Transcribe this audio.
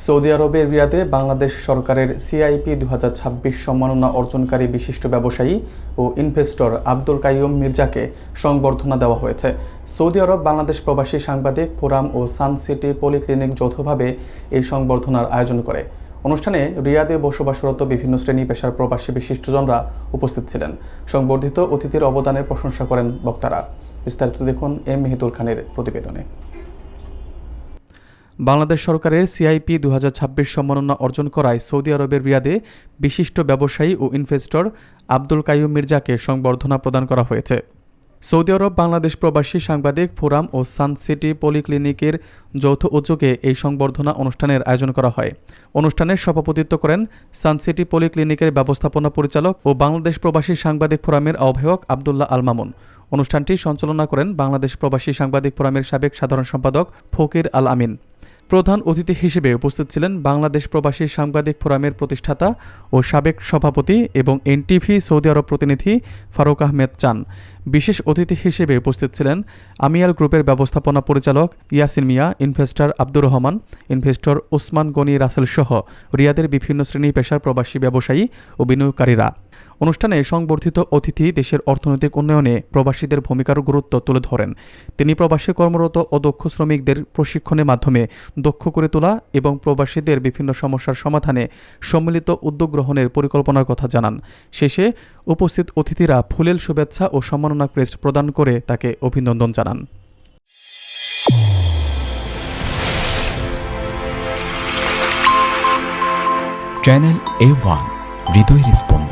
Saudi আরবের রিয়াদে বাংলাদেশ সরকারের CIP 2026 সম্মাননা অর্জনকারী বিশিষ্ট ব্যবসায়ী ও ইনভেস্টর আব্দুল কাইয়ুম মির্জাকে সংবর্ধনা দেওয়া হয়েছে। সৌদি আরব বাংলাদেশ প্রবাসী সাংবাদিক ফোরাম ও সান সিটি পলিক্লিনিক যৌথভাবে এই সংবর্ধনার আয়োজন করে। অনুষ্ঠানে রিয়াদে বসবাসরত বিভিন্ন শ্রেণী পেশার প্রবাসী বিশিষ্টজনরা উপস্থিত ছিলেন। সংবর্ধিত অতিথির অবদানের প্রশংসা করেন বক্তারা। বিস্তারিত দেখুন এম মেহেদুল খানের প্রতিবেদনে। বাংলাদেশ সরকারের সিআইপি 2026 সম্মাননা অর্জন করায় সৌদি আরবের রিয়াদে বিশিষ্ট ব্যবসায়ী ও ইনভেস্টর আব্দুল কাইয়ুম মির্জাকে সংবর্ধনা প্রদান করা হয়েছে। সৌদি আরব বাংলাদেশ প্রবাসী সাংবাদিক ফোরাম ও সান সিটি পলিক্লিনিকের যৌথ উদ্যোগে এই সংবর্ধনা অনুষ্ঠানের আয়োজন করা হয়। অনুষ্ঠানের সভাপতিত্ব করেন সান সিটি পলিক্লিনিকের ব্যবস্থাপনা পরিচালক ও বাংলাদেশ প্রবাসী সাংবাদিক ফোরামের আহ্বায়ক আবদুল্লাহ আল মামুন। অনুষ্ঠানটি সঞ্চালনা করেন বাংলাদেশ প্রবাসী সাংবাদিক ফোরামের সাবেক সাধারণ সম্পাদক ফকির আল আমিন। প্রধান অতিথি হিসেবে উপস্থিত ছিলেন বাংলাদেশ প্রবাসী সাংবাদিক ফোরামের প্রতিষ্ঠাতা ও সাবেক সভাপতি এবং এনটিভি সৌদি আরব প্রতিনিধি ফারুক আহমেদ চান। বিশেষ অতিথি হিসেবে উপস্থিত ছিলেন আমিয়াল গ্রুপের ব্যবস্থাপনা পরিচালক ইয়াসিন মিয়া, ইনভেস্টর আব্দুর রহমান, ইনভেস্টর ওসমান গনি রাসেল সহ রিয়াদের বিভিন্ন শ্রেণী পেশার প্রবাসী ব্যবসায়ী ও বিনিয়োগকারীরা। অনুষ্ঠানে সংবর্ধিত অতিথি দেশের অর্থনৈতিক উন্নয়নে প্রবাসীদের ভূমিকার গুরুত্ব তুলে ধরেন। তিনি প্রবাসী কর্মরত ও দক্ষ শ্রমিকদের প্রশিক্ষণের মাধ্যমে দক্ষ করে তোলা এবং প্রবাসীদের বিভিন্ন সমস্যার সমাধানে সম্মিলিত উদ্যোগ গ্রহণের পরিকল্পনার কথা জানান। শেষে উপস্থিত অতিথিরা ফুলেল শুভেচ্ছা ও সম্মাননা ক্রেস্ট প্রদান করে তাকে অভিনন্দন জানান। চ্যানেল A1 হৃদয়ের স্পন্দন।